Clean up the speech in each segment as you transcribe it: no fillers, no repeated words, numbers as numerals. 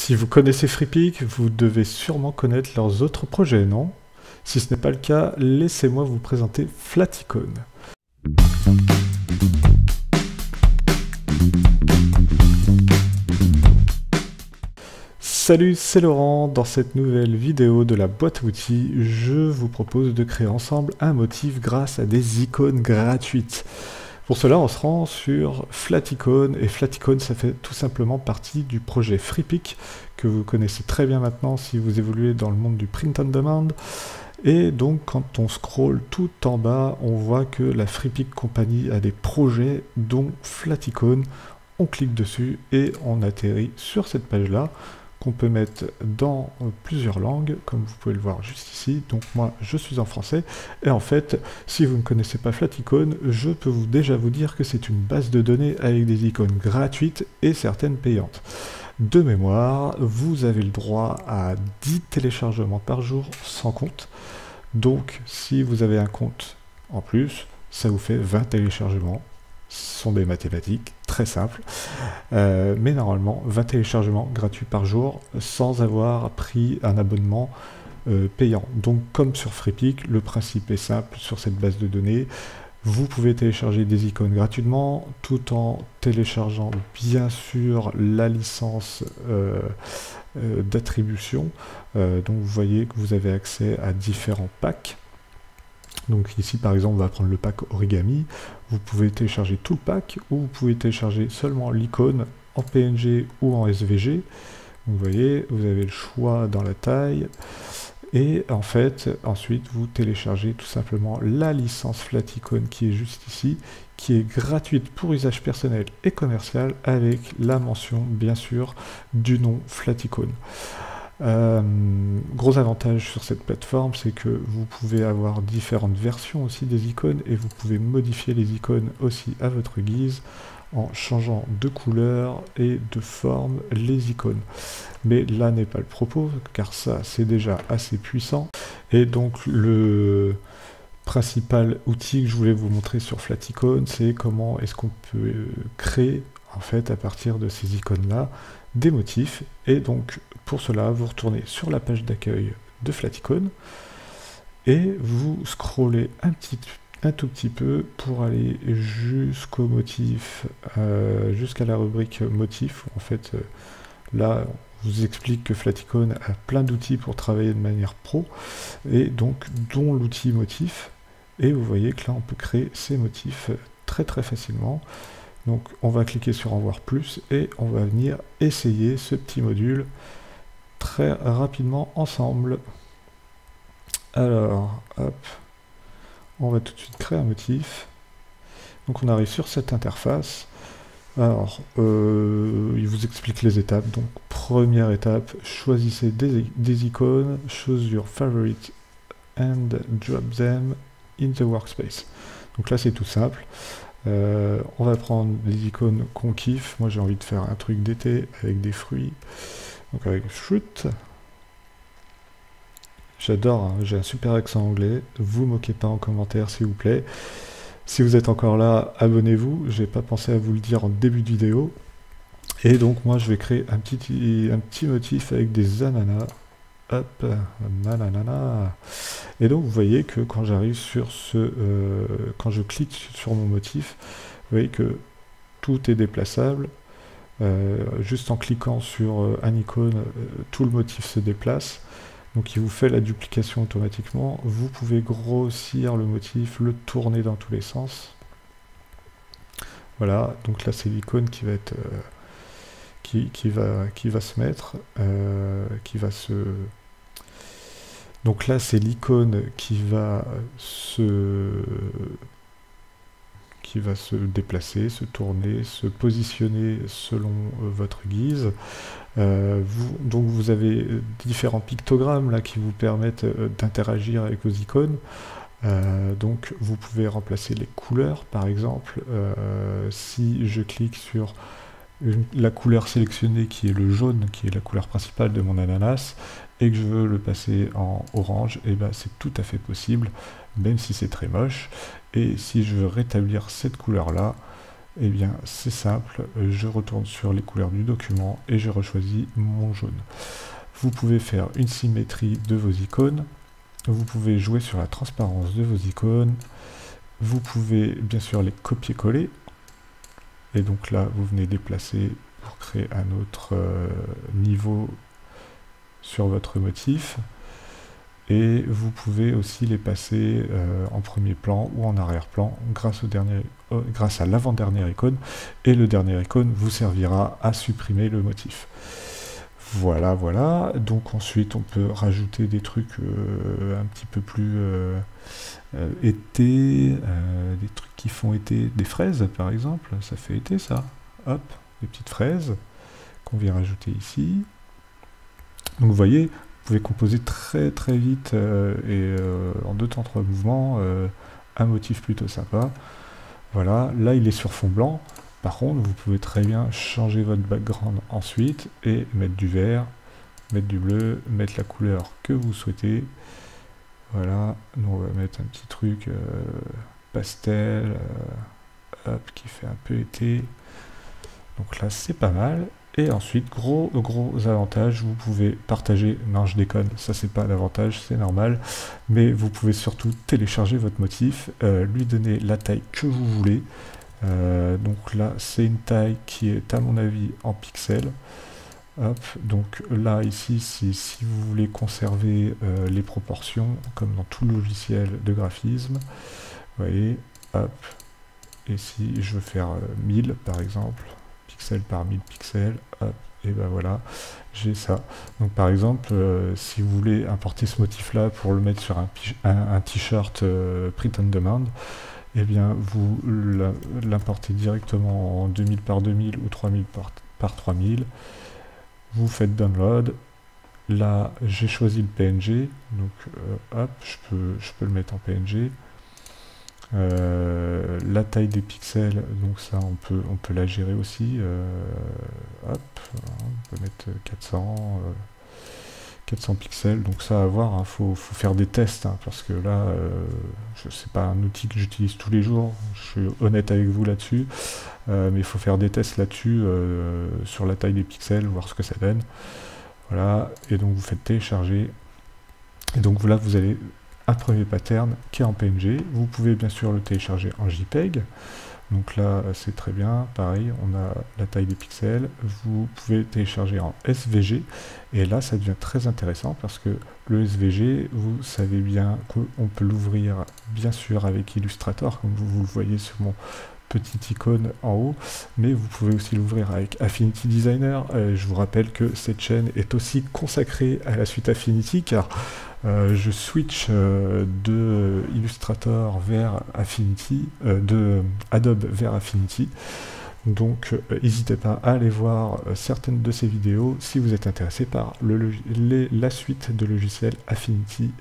Si vous connaissez Freepik, vous devez sûrement connaître leurs autres projets, non? Si ce n'est pas le cas, laissez-moi vous présenter Flaticone. Salut, c'est Laurent. Dans cette nouvelle vidéo de la boîte à outils, je vous propose de créer ensemble un motif grâce à des icônes gratuites. Pour cela, on se rend sur Flaticone, et Flaticone, ça fait tout simplement partie du projet Freepik, que vous connaissez très bien maintenant si vous évoluez dans le monde du print on demand. Et donc, quand on scrolle tout en bas, on voit que la Freepik Company a des projets, dont Flaticone. On clique dessus et on atterrit sur cette page-là, qu'on peut mettre dans plusieurs langues, comme vous pouvez le voir juste ici. Donc moi, je suis en français, et en fait, si vous ne connaissez pas Flaticone, je peux déjà vous dire que c'est une base de données avec des icônes gratuites et certaines payantes. De mémoire, vous avez le droit à 10 téléchargements par jour sans compte. Donc, si vous avez un compte en plus, ça vous fait 20 téléchargements. Ce sont des mathématiques très simples, mais normalement 20 téléchargements gratuits par jour sans avoir pris un abonnement payant. Donc comme sur Freepik, le principe est simple sur cette base de données. Vous pouvez télécharger des icônes gratuitement tout en téléchargeant bien sûr la licence d'attribution. Donc vous voyez que vous avez accès à différents packs. Donc ici par exemple on va prendre le pack origami, vous pouvez télécharger tout le pack ou vous pouvez télécharger seulement l'icône en PNG ou en SVG. Donc, vous voyez, vous avez le choix dans la taille et en fait ensuite vous téléchargez tout simplement la licence Flaticone qui est juste ici, qui est gratuite pour usage personnel et commercial avec la mention bien sûr du nom Flaticone. Gros avantage sur cette plateforme, c'est que vous pouvez avoir différentes versions aussi des icônes et vous pouvez modifier les icônes aussi à votre guise en changeant de couleur et de forme les icônes. Mais là n'est pas le propos, car ça c'est déjà assez puissant. Et donc le principal outil que je voulais vous montrer sur Flaticone, c'est comment est-ce qu'on peut créer en fait à partir de ces icônes là des motifs. Et donc pour cela vous retournez sur la page d'accueil de Flaticone et vous scrollez un tout petit peu pour aller jusqu'au motif, jusqu'à la rubrique motif. En fait là on vous explique que Flaticone a plein d'outils pour travailler de manière pro, et donc dont l'outil motif, et vous voyez que là on peut créer ces motifs très facilement. Donc on va cliquer sur en voir plus et on va venir essayer ce petit module très rapidement ensemble. Alors hop, on va tout de suite créer un motif. Donc on arrive sur cette interface. Alors il vous explique les étapes. Donc première étape, choisissez des icônes, choose your favorite and drop them in the workspace. Donc là c'est tout simple. On va prendre des icônes qu'on kiffe. Moi j'ai envie de faire un truc d'été avec des fruits, donc avec fruit. J'adore, hein, j'ai un super accent anglais, vous moquez pas en commentaire s'il vous plaît. Si vous êtes encore là, abonnez-vous, j'ai pas pensé à vous le dire en début de vidéo. Et donc moi je vais créer un petit motif avec des ananas. Hop, nanana. Et donc vous voyez que quand j'arrive sur quand je clique sur mon motif, vous voyez que tout est déplaçable. Juste en cliquant sur un icône, tout le motif se déplace. Donc il vous fait la duplication automatiquement. Vous pouvez grossir le motif, le tourner dans tous les sens. Voilà, donc là c'est l'icône qui va être qui va se mettre, donc là c'est l'icône qui va se déplacer, se tourner, se positionner selon votre guise. Donc vous avez différents pictogrammes là qui vous permettent d'interagir avec vos icônes. Donc vous pouvez remplacer les couleurs par exemple. Si je clique sur la couleur sélectionnée qui est le jaune, qui est la couleur principale de mon ananas, et que je veux le passer en orange, et ben c'est tout à fait possible, même si c'est très moche. Et si je veux rétablir cette couleur là, Eh bien, c'est simple, je retourne sur les couleurs du document et je rechoisis mon jaune. Vous pouvez faire une symétrie de vos icônes, vous pouvez jouer sur la transparence de vos icônes, vous pouvez bien sûr les copier-coller, et donc là, vous venez déplacer pour créer un autre niveau sur votre motif. Et vous pouvez aussi les passer en premier plan ou en arrière-plan grâce à l'avant-dernière icône, et le dernier icône vous servira à supprimer le motif. Voilà, voilà. Donc ensuite on peut rajouter des trucs un petit peu plus été, des trucs qui font été, des fraises par exemple, ça fait été ça. Hop, des petites fraises qu'on vient rajouter ici. Donc vous voyez, vous pouvez composer très très vite en 2 temps 3 mouvements un motif plutôt sympa. Voilà, là il est sur fond blanc. Par contre, vous pouvez très bien changer votre background ensuite et mettre du vert, mettre du bleu, mettre la couleur que vous souhaitez. Voilà, nous on va mettre un petit truc pastel, hop, qui fait un peu été. Donc là c'est pas mal. Et ensuite, gros avantage, vous pouvez partager, non je déconne, ça c'est pas un avantage, c'est normal, mais vous pouvez surtout télécharger votre motif, lui donner la taille que vous voulez. Donc là c'est une taille qui est à mon avis en pixels. Hop, donc là ici si vous voulez conserver les proportions, comme dans tout logiciel de graphisme, vous voyez, hop, et si je veux faire 1000 par exemple, pixels par 1000 pixels, hop, et ben voilà, j'ai ça. Donc par exemple, si vous voulez importer ce motif là pour le mettre sur un t-shirt print on demand, eh bien vous l'importez directement en 2000 par 2000 ou 3000 par 3000, vous faites download, là j'ai choisi le PNG, donc hop, je peux le mettre en PNG. La taille des pixels, donc ça on peut la gérer aussi. Hop, on peut mettre 400 pixels, donc ça à voir, hein, faut faire des tests, hein, parce que là c'est pas un outil que j'utilise tous les jours, je suis honnête avec vous là-dessus, mais il faut faire des tests là-dessus sur la taille des pixels, voir ce que ça donne. Voilà, et donc vous faites télécharger, et donc là vous avez un premier pattern qui est en PNG. Vous pouvez bien sûr le télécharger en JPEG, donc là c'est très bien, pareil, on a la taille des pixels. Vous pouvez télécharger en SVG, et là ça devient très intéressant parce que le SVG, vous savez bien qu'on peut l'ouvrir bien sûr avec Illustrator, comme vous le voyez sur mon petite icône en haut, mais vous pouvez aussi l'ouvrir avec Affinity Designer. Je vous rappelle que cette chaîne est aussi consacrée à la suite Affinity, car je switch de Illustrator vers Affinity, de Adobe vers Affinity. Donc n'hésitez pas à aller voir certaines de ces vidéos si vous êtes intéressé par la suite de logiciels Affinity.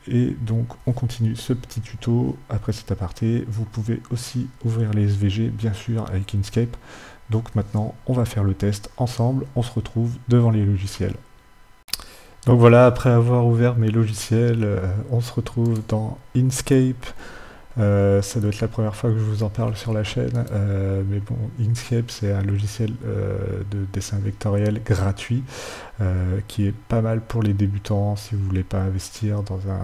Et donc on continue ce petit tuto après cet aparté. Vous pouvez aussi ouvrir les SVG bien sûr avec Inkscape. Donc maintenant on va faire le test ensemble, on se retrouve devant les logiciels. Donc voilà, après avoir ouvert mes logiciels, on se retrouve dans Inkscape. Ça doit être la première fois que je vous en parle sur la chaîne, mais bon, Inkscape c'est un logiciel de dessin vectoriel gratuit qui est pas mal pour les débutants si vous voulez pas investir dans un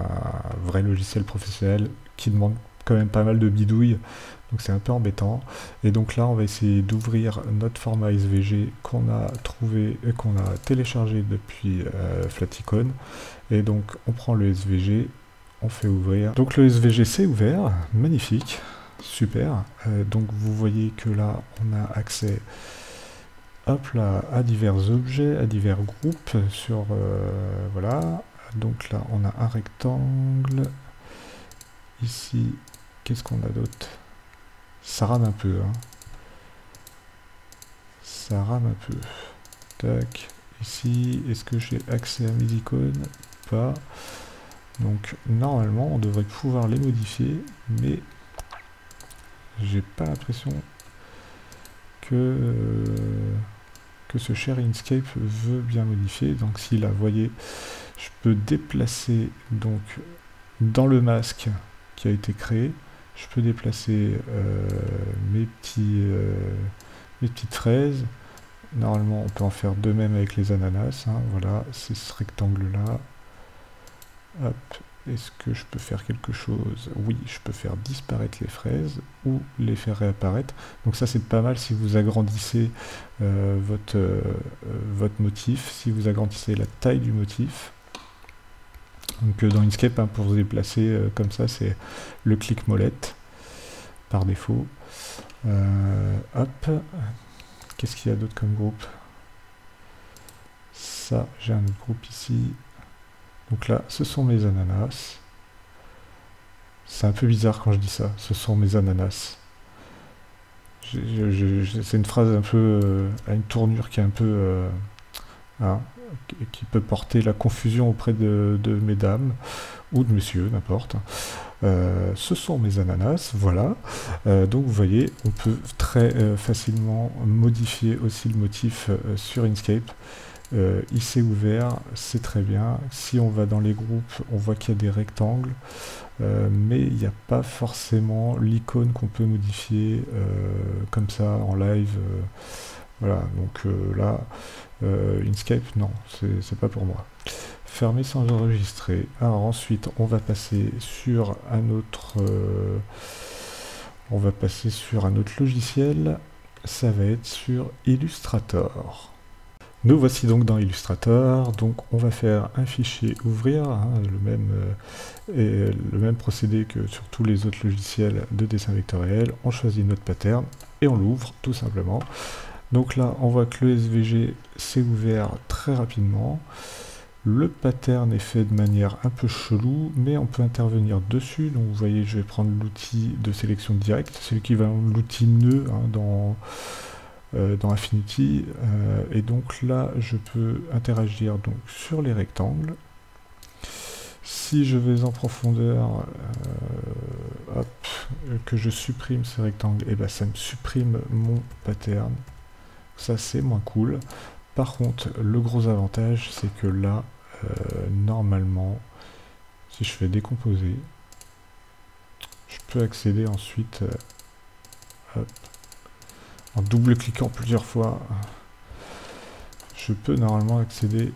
vrai logiciel professionnel qui demande quand même pas mal de bidouilles, donc c'est un peu embêtant. Et donc là on va essayer d'ouvrir notre format SVG qu'on a trouvé et qu'on a téléchargé depuis Flaticon, et donc on prend le SVG, on fait ouvrir. Donc le SVG c'est ouvert, magnifique, super. Donc vous voyez que là on a accès, hop là, à divers objets, à divers groupes sur voilà. Donc là on a un rectangle. Ici, qu'est-ce qu'on a d'autre? Ça rame un peu, hein. Ça rame un peu. Tac. Ici, est-ce que j'ai accès à mes icônes? Pas. Donc normalement on devrait pouvoir les modifier, mais j'ai pas l'impression que ce cher Inkscape veut bien modifier. Donc si là vous voyez, je peux déplacer donc dans le masque qui a été créé, Je peux déplacer mes petites fraises. Normalement, on peut en faire de même avec les ananas. Hein. Voilà, c'est ce rectangle-là. Hop. Est-ce que je peux faire quelque chose? Oui, je peux faire disparaître les fraises ou les faire réapparaître. Donc ça, c'est pas mal si vous agrandissez votre motif, si vous agrandissez la taille du motif. Donc dans Inkscape, hein, pour se déplacer comme ça, c'est le clic molette par défaut. Hop. Qu'est-ce qu'il y a d'autre comme groupe? Ça, j'ai un autre groupe ici. Donc là, ce sont mes ananas. C'est un peu bizarre quand je dis ça. Ce sont mes ananas. C'est une phrase un peu à une tournure qui est un peu... hein, qui peut porter la confusion auprès de mesdames ou de messieurs, n'importe. Ce sont mes ananas, voilà. Donc vous voyez, on peut très facilement modifier aussi le motif sur Inkscape. Il s'est ouvert, c'est très bien. Si on va dans les groupes, on voit qu'il y a des rectangles, mais il n'y a pas forcément l'icône qu'on peut modifier comme ça en live. Voilà, donc là, Inkscape, non, c'est pas pour moi. Fermer sans enregistrer. Alors ensuite, on va passer sur un autre, logiciel. Ça va être sur Illustrator. Nous voici donc dans Illustrator, donc on va faire un fichier ouvrir, hein, le même procédé que sur tous les autres logiciels de dessin vectoriel. On choisit notre pattern et on l'ouvre tout simplement. Donc là on voit que le SVG s'est ouvert très rapidement. Le pattern est fait de manière un peu chelou, mais on peut intervenir dessus. Donc vous voyez, je vais prendre l'outil de sélection directe, c'est l'équivalent de l'outil nœud hein, dans Affinity, et donc là je peux interagir donc sur les rectangles. Si je vais en profondeur, hop, que je supprime ces rectangles, et ben ça me supprime mon pattern. Ça c'est moins cool. Par contre, le gros avantage c'est que là, normalement, si je fais décomposer, je peux accéder ensuite hop, en double-cliquant plusieurs fois, je peux normalement accéder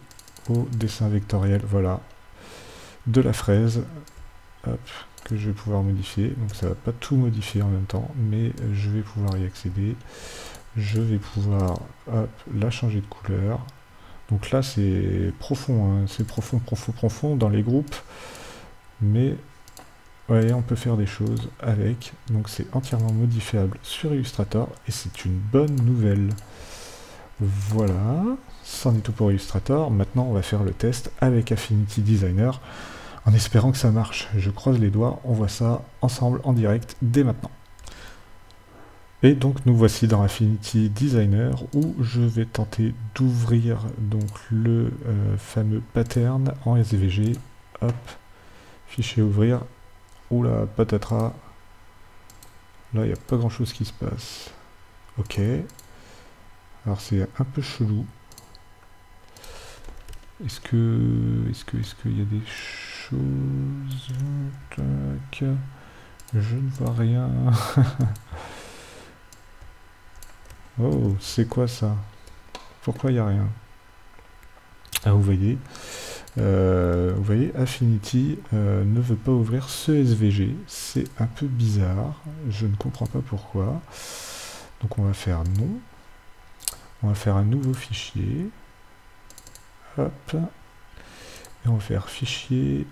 au dessin vectoriel, voilà, de la fraise, hop, que je vais pouvoir modifier. Donc ça va pas tout modifier en même temps, mais je vais pouvoir y accéder. Je vais pouvoir, hop, la changer de couleur. Donc là c'est profond, hein, c'est profond dans les groupes, mais ouais, on peut faire des choses avec, donc c'est entièrement modifiable sur Illustrator, et c'est une bonne nouvelle. Voilà, c'en est tout pour Illustrator. Maintenant on va faire le test avec Affinity Designer, en espérant que ça marche. Je croise les doigts, on voit ça ensemble en direct dès maintenant. Et donc nous voici dans Affinity Designer, où je vais tenter d'ouvrir donc le fameux pattern en SVG. Hop, fichier ouvrir. Oula, patatras. Là, il n'y a pas grand chose qui se passe. Ok. Alors, c'est un peu chelou. Est-ce qu'il y a des choses? Tac. Je ne vois rien. Oh, c'est quoi ça? Pourquoi il n'y a rien? Ah, vous voyez, Affinity ne veut pas ouvrir ce SVG. C'est un peu bizarre. Je ne comprends pas pourquoi. Donc on va faire non. On va faire un nouveau fichier. Hop. Et on va faire fichier.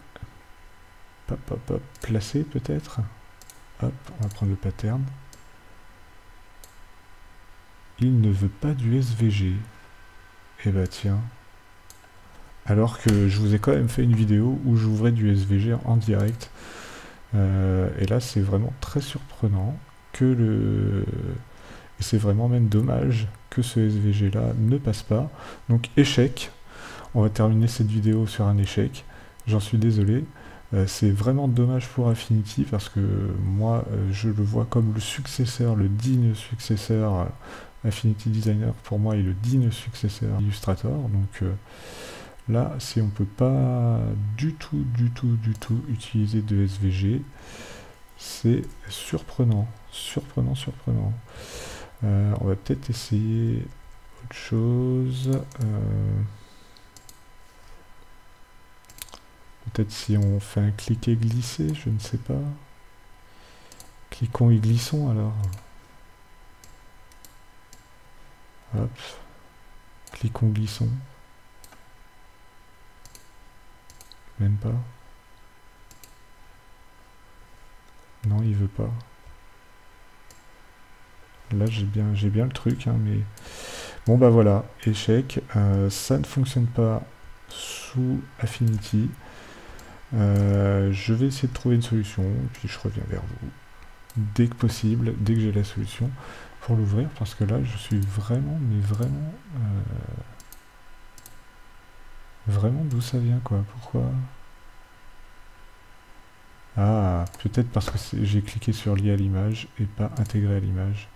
Hop, hop, hop. Placer peut-être. Hop, on va prendre le pattern. Il ne veut pas du SVG. Eh bah tiens. Alors que je vous ai quand même fait une vidéo où j'ouvrais du SVG en direct. Et là, c'est vraiment très surprenant que et c'est vraiment même dommage que ce SVG-là ne passe pas. Donc, échec. On va terminer cette vidéo sur un échec. J'en suis désolé. C'est vraiment dommage pour Affinity parce que moi, je le vois comme le successeur, le digne successeur. Affinity Designer, pour moi, est le digne successeur d'Illustrator. Donc, là, si on peut pas du tout utiliser de SVG, C'est surprenant, surprenant. On va peut-être essayer autre chose. Peut-être si on fait un cliquer glisser, je ne sais pas. Cliquons et glissons alors. Hop. Cliquons, glissons. Même pas. Non, il veut pas. Là, j'ai bien le truc, hein, mais... Bon, bah voilà, échec. Ça ne fonctionne pas sous Affinity. Je vais essayer de trouver une solution, puis je reviens vers vous dès que possible, dès que j'ai la solution pour l'ouvrir, parce que là, je suis vraiment, mais vraiment... Vraiment d'où ça vient, quoi. Pourquoi? Ah, peut-être parce que j'ai cliqué sur lier à l'image et pas intégrer à l'image.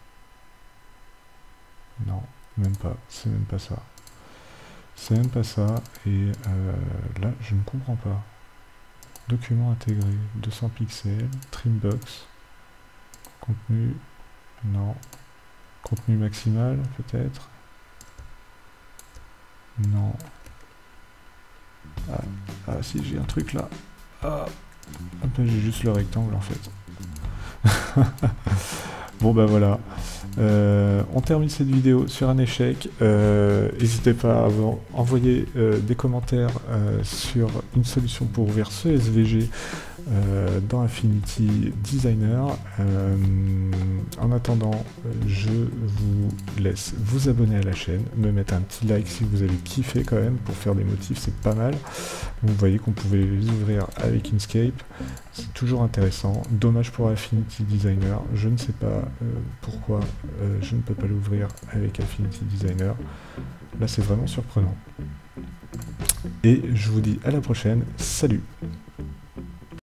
Non, même pas. C'est même pas ça. C'est même pas ça. Et là, je ne comprends pas. Document intégré, 200 pixels, trimbox, contenu, non. Contenu maximal, peut-être. Non. Ah, si, j'ai un truc là. Ah, j'ai juste le rectangle en fait. Bon bah voilà. On termine cette vidéo sur un échec. N'hésitez pas à envoyer des commentaires sur une solution pour ouvrir ce SVG dans Affinity Designer. En attendant, je vous laisse vous abonner à la chaîne, me mettre un petit like si vous avez kiffé quand même, pour faire des motifs, c'est pas mal. Vous voyez qu'on pouvait les ouvrir avec Inkscape, c'est toujours intéressant. Dommage pour Affinity Designer, je ne sais pas pourquoi je ne peux pas l'ouvrir avec Affinity Designer. Là c'est vraiment surprenant. Et je vous dis à la prochaine, salut!